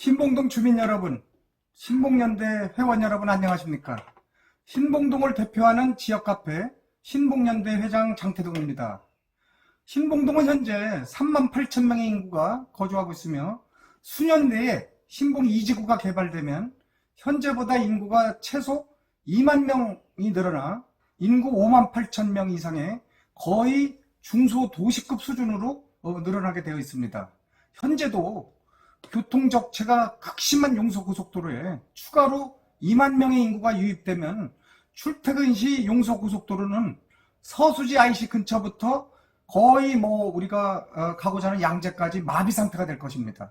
신봉동 주민 여러분, 신봉연대 회원 여러분 안녕하십니까? 신봉동을 대표하는 지역 카페 신봉연대 회장 장태동입니다. 신봉동은 현재 38,000명의 인구가 거주하고 있으며 수년 내에 신봉 2지구가 개발되면 현재보다 인구가 최소 2만 명이 늘어나 인구 58,000명 이상의 거의 중소도시급 수준으로 늘어나게 되어 있습니다. 현재도 교통적체가 극심한 용서고속도로에 추가로 2만 명의 인구가 유입되면 출퇴근 시 용서고속도로는 서수지 IC 근처부터 거의 우리가 가고자 하는 양재까지 마비 상태가 될 것입니다.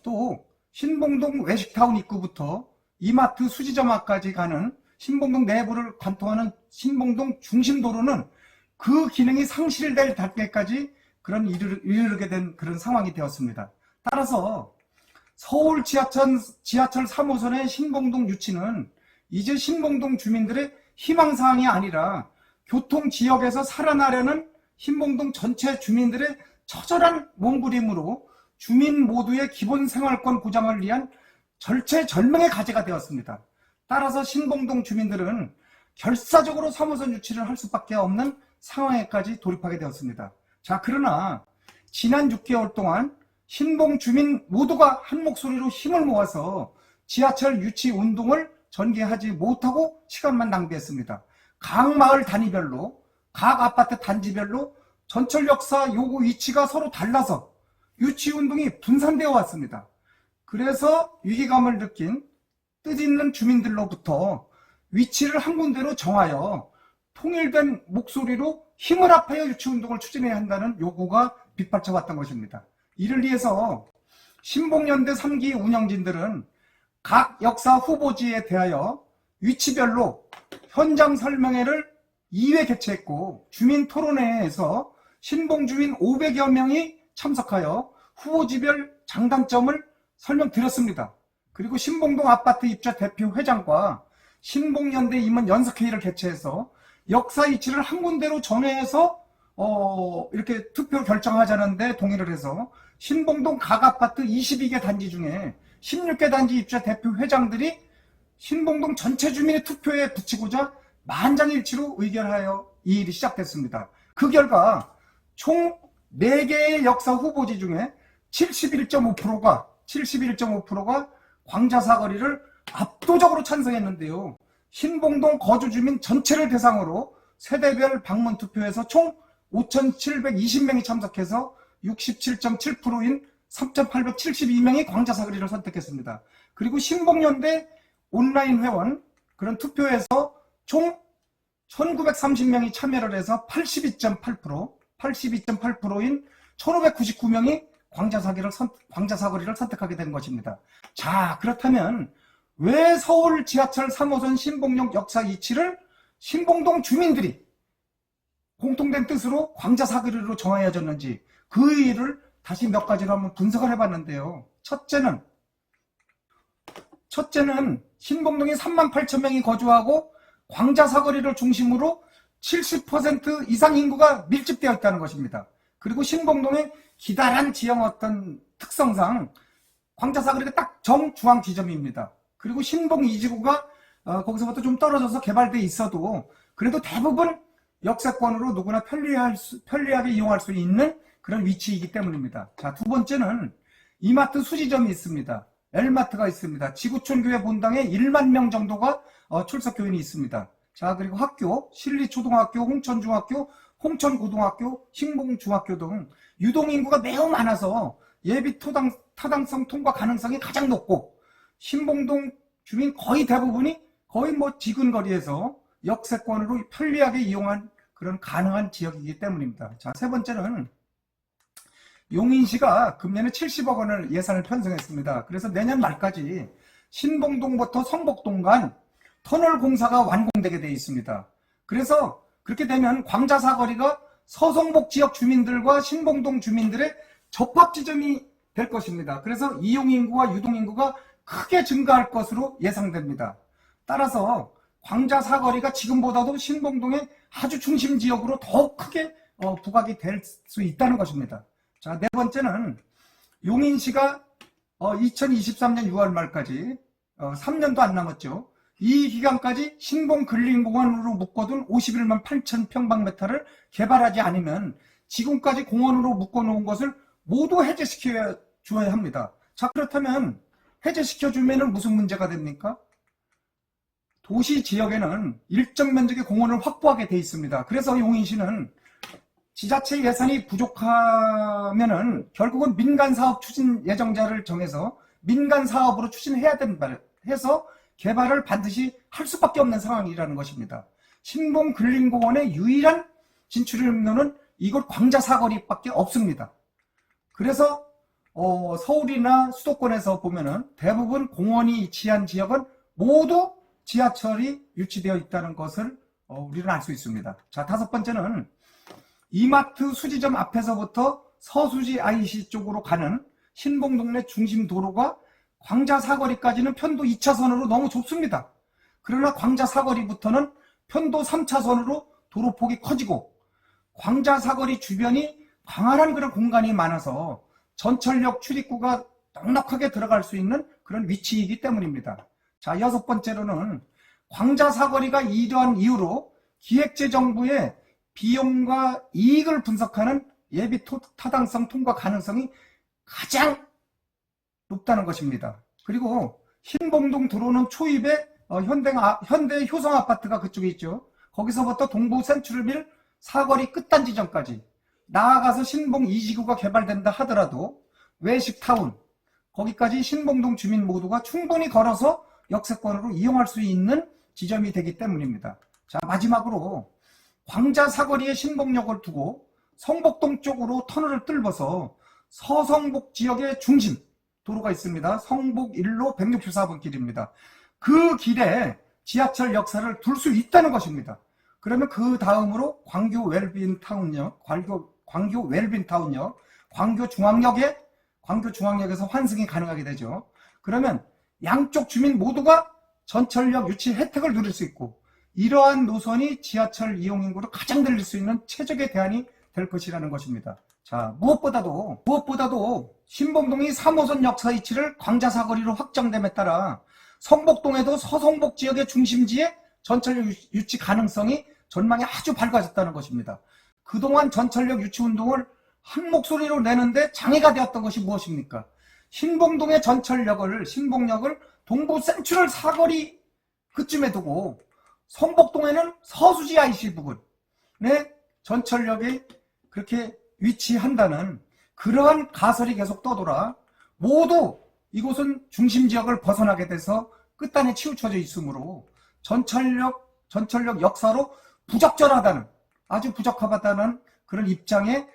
또 신봉동 외식타운 입구부터 이마트 수지점 앞까지 가는 신봉동 내부를 관통하는 신봉동 중심도로는 그 기능이 상실될 단계까지 이르게 된 그런 상황이 되었습니다. 따라서 서울 지하철 3호선의 신봉동 유치는 이제 신봉동 주민들의 희망사항이 아니라 교통지역에서 살아나려는 신봉동 전체 주민들의 처절한 몸부림으로 주민 모두의 기본 생활권 보장을 위한 절체절명의 과제가 되었습니다. 따라서 신봉동 주민들은 결사적으로 3호선 유치를 할 수밖에 없는 상황에까지 돌입하게 되었습니다. 자, 그러나 지난 6개월 동안 신봉 주민 모두가 한 목소리로 힘을 모아서 지하철 유치 운동을 전개하지 못하고 시간만 낭비했습니다. 각 마을 단위별로, 각 아파트 단지별로 전철 역사 요구 위치가 서로 달라서 유치 운동이 분산되어 왔습니다. 그래서 위기감을 느낀 뜻있는 주민들로부터 위치를 한 군데로 정하여 통일된 목소리로 힘을 합하여 유치 운동을 추진해야 한다는 요구가 빗발쳐 왔던 것입니다. 이를 위해서 신봉연대 3기 운영진들은 각 역사 후보지에 대하여 위치별로 현장 설명회를 2회 개최했고 주민 토론회에서 신봉 주민 500여 명이 참석하여 후보지별 장단점을 설명드렸습니다. 그리고 신봉동 아파트 입주 대표 회장과 신봉연대 임원 연석회의를 개최해서 역사 위치를 한 군데로 정해서 이렇게 투표 결정하자는데 동의를 해서 신봉동 각 아파트 22개 단지 중에 16개 단지 입주 대표 회장들이 신봉동 전체 주민의 투표에 붙이고자 만장일치로 의결하여 이 일이 시작됐습니다. 그 결과 총 4개의 역사 후보지 중에 71.5%가 광자사거리를 압도적으로 찬성했는데요. 신봉동 거주주민 전체를 대상으로 세대별 방문 투표에서 총 5,720명이 참석해서 67.7%인 3,872명이 광자사거리를 선택했습니다. 그리고 신봉연대 온라인 회원 그런 투표에서 총 1,930명이 참여를 해서 82.8%인 1,599명이 광자사거리를 선택하게 된 것입니다. 자, 그렇다면 왜 서울 지하철 3호선 신봉역 역사 위치를 신봉동 주민들이 공통된 뜻으로 광자사거리로 정하여졌는지 그 일을 다시 몇 가지로 한번 분석을 해봤는데요. 첫째는 신봉동에 38,000명이 거주하고 광자사거리를 중심으로 70% 이상 인구가 밀집되어 있다는 것입니다. 그리고 신봉동의 기다란 지형 어떤 특성상 광자사거리가 딱 정중앙 지점입니다. 그리고 신봉 2지구가 거기서부터 좀 떨어져서 개발되어 있어도 그래도 대부분 역세권으로 누구나 편리하게 이용할 수 있는 그런 위치이기 때문입니다. 자, 두 번째는 이마트 수지점이 있습니다. L마트가 있습니다. 지구촌교회 본당에 1만 명 정도가 출석교인이 있습니다. 자, 그리고 학교, 신리초등학교, 홍천중학교, 홍천고등학교, 신봉중학교 등 유동인구가 매우 많아서 예비 타당성 통과 가능성이 가장 높고 신봉동 주민 거의 대부분이 거의 지근거리에서 역세권으로 편리하게 이용한 그런 가능한 지역이기 때문입니다. 자, 세 번째는 용인시가 금년에 70억 원을 예산을 편성했습니다. 그래서 내년 말까지 신봉동부터 성복동 간 터널 공사가 완공되게 되어 있습니다. 그래서 그렇게 되면 광자사거리가 서성복 지역 주민들과 신봉동 주민들의 접합 지점이 될 것입니다. 그래서 이용인구와 유동인구가 크게 증가할 것으로 예상됩니다. 따라서 광자사거리가 지금보다도 신봉동의 아주 중심 지역으로 더욱 크게 부각이 될 수 있다는 것입니다. 자, 네 번째는 용인시가 2023년 6월 말까지 3년도 안 남았죠. 이 기간까지 신봉 근린공원으로 묶어둔 51만 8천 평방미터를 개발하지 않으면 지금까지 공원으로 묶어놓은 것을 모두 해제시켜 줘야 합니다. 자, 그렇다면 해제시켜 주면 무슨 문제가 됩니까? 도시 지역에는 일정 면적의 공원을 확보하게 돼 있습니다. 그래서 용인시는 지자체 예산이 부족하면은 결국은 민간사업 추진 예정자를 정해서 민간사업으로 추진해야 된다 해서 개발을 반드시 할 수밖에 없는 상황이라는 것입니다. 신봉 근린공원의 유일한 진출로는 이곳 광자사거리밖에 없습니다. 그래서 서울이나 수도권에서 보면은 대부분 공원이 위치한 지역은 모두 지하철이 유치되어 있다는 것을 우리는 알 수 있습니다. 자, 다섯 번째는 이마트 수지점 앞에서부터 서수지 IC 쪽으로 가는 신봉동네 중심 도로가 광자사거리까지는 편도 2차선으로 너무 좁습니다. 그러나 광자사거리부터는 편도 3차선으로 도로폭이 커지고 광자사거리 주변이 광활한 그런 공간이 많아서 전철역 출입구가 넉넉하게 들어갈 수 있는 그런 위치이기 때문입니다. 자, 여섯 번째로는 광자사거리가 이러한 이유로 기획재정부의 비용과 이익을 분석하는 예비 타당성 통과 가능성이 가장 높다는 것입니다. 그리고 신봉동 들어오는 초입에 현대 효성 아파트가 그쪽에 있죠. 거기서부터 동부 센트럴빌 사거리 끝단지점까지 나아가서 신봉 2지구가 개발된다 하더라도 외식타운 거기까지 신봉동 주민 모두가 충분히 걸어서 역세권으로 이용할 수 있는 지점이 되기 때문입니다. 자, 마지막으로 광자사거리에 신봉역을 두고 성복동 쪽으로 터널을 뚫어서 서성복 지역의 중심 도로가 있습니다. 성복 1로 164번 길입니다. 그 길에 지하철 역사를 둘 수 있다는 것입니다. 그러면 그 다음으로 광교 웰빈타운역, 광교 웰빈타운역, 광교 중앙역에서 환승이 가능하게 되죠. 그러면 양쪽 주민 모두가 전철역 유치 혜택을 누릴 수 있고 이러한 노선이 지하철 이용 인구를 가장 늘릴 수 있는 최적의 대안이 될 것이라는 것입니다. 자, 무엇보다도 신봉동이 3호선 역사 위치를 광자사거리로 확정됨에 따라 성복동에도 서성복 지역의 중심지에 전철역 유치 가능성이 전망이 아주 밝아졌다는 것입니다. 그동안 전철역 유치 운동을 한 목소리로 내는데 장애가 되었던 것이 무엇입니까? 신봉동의 신봉역을 동부 센트럴 사거리 그쯤에 두고 성복동에는 서수지 IC 부근에 전철역이 그렇게 위치한다는 그러한 가설이 계속 떠돌아 모두 이곳은 중심지역을 벗어나게 돼서 끝단에 치우쳐져 있으므로 전철역 역사로 부적절하다는 아주 부적합하다는 그런 입장에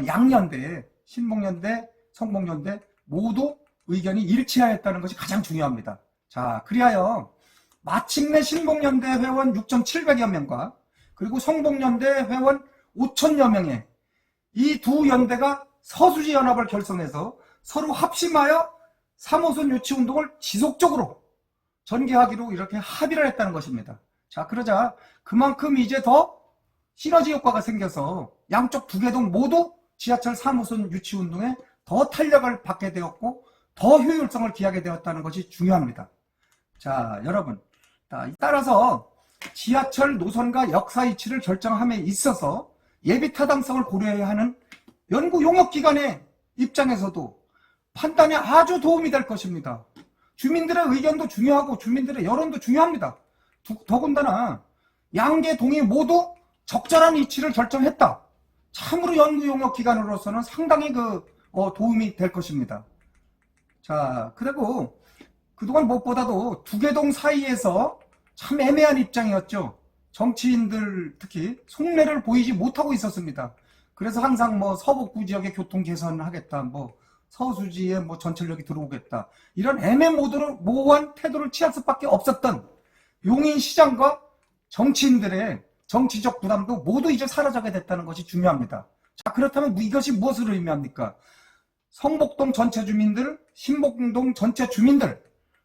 양연대, 신봉연대, 성복연대 모두 의견이 일치하였다는 것이 가장 중요합니다. 자, 그리하여 마침내 신봉연대 회원 6,700여 명과 그리고 성복연대 회원 5,000여 명의 이 두 연대가 서수지 연합을 결성해서 서로 합심하여 3호선 유치 운동을 지속적으로 전개하기로 이렇게 합의를 했다는 것입니다. 자, 그러자 그만큼 이제 더 시너지 효과가 생겨서 양쪽 두 개동 모두 지하철 3호선 유치 운동에 더 탄력을 받게 되었고 더 효율성을 기하게 되었다는 것이 중요합니다. 자, 여러분, 따라서 지하철 노선과 역사 위치를 결정함에 있어서 예비 타당성을 고려해야 하는 연구 용역기관의 입장에서도 판단에 아주 도움이 될 것입니다. 주민들의 의견도 중요하고 주민들의 여론도 중요합니다. 더군다나 양계 동이 모두 적절한 위치를 결정했다. 참으로 연구 용역기관으로서는 상당히 도움이 될 것입니다. 자, 그리고 그동안 무엇보다도 두 개 동 사이에서 참 애매한 입장이었죠. 정치인들 특히 속내를 보이지 못하고 있었습니다. 그래서 항상 서북부 지역의 교통 개선을 하겠다, 서수지에 전철역이 들어오겠다, 이런 애매모호한 태도를 취할 수밖에 없었던 용인시장과 정치인들의 정치적 부담도 모두 이제 사라져게 됐다는 것이 중요합니다. 자, 그렇다면 이것이 무엇을 의미합니까? 성복동 전체 주민들, 신봉동 전체 주민들,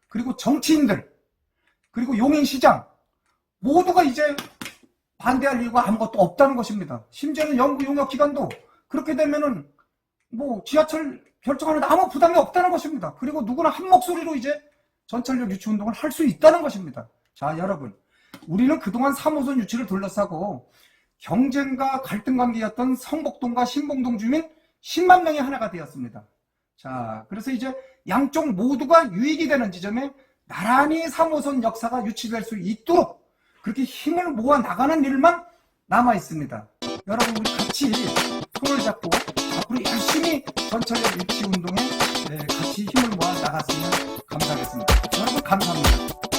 그리고 정치인들, 그리고 용인시장 모두가 이제 반대할 이유가 아무것도 없다는 것입니다. 심지어는 연구 용역기관도 그렇게 되면은 뭐 지하철 결정하는데 아무 부담이 없다는 것입니다. 그리고 누구나 한 목소리로 이제 전철역 유치 운동을 할 수 있다는 것입니다. 자, 여러분, 우리는 그동안 3호선 유치를 둘러싸고 경쟁과 갈등 관계였던 성북동과 신봉동 주민 10만 명이 하나가 되었습니다. 자, 그래서 이제 양쪽 모두가 유익이 되는 지점에 나란히 3호선 역사가 유치될 수 있도록 그렇게 힘을 모아 나가는 일만 남아 있습니다. 여러분, 우리 같이 손을 잡고 앞으로 열심히 전철역 유치 운동에 같이 힘을 모아 나갔으면 감사하겠습니다. 여러분, 감사합니다.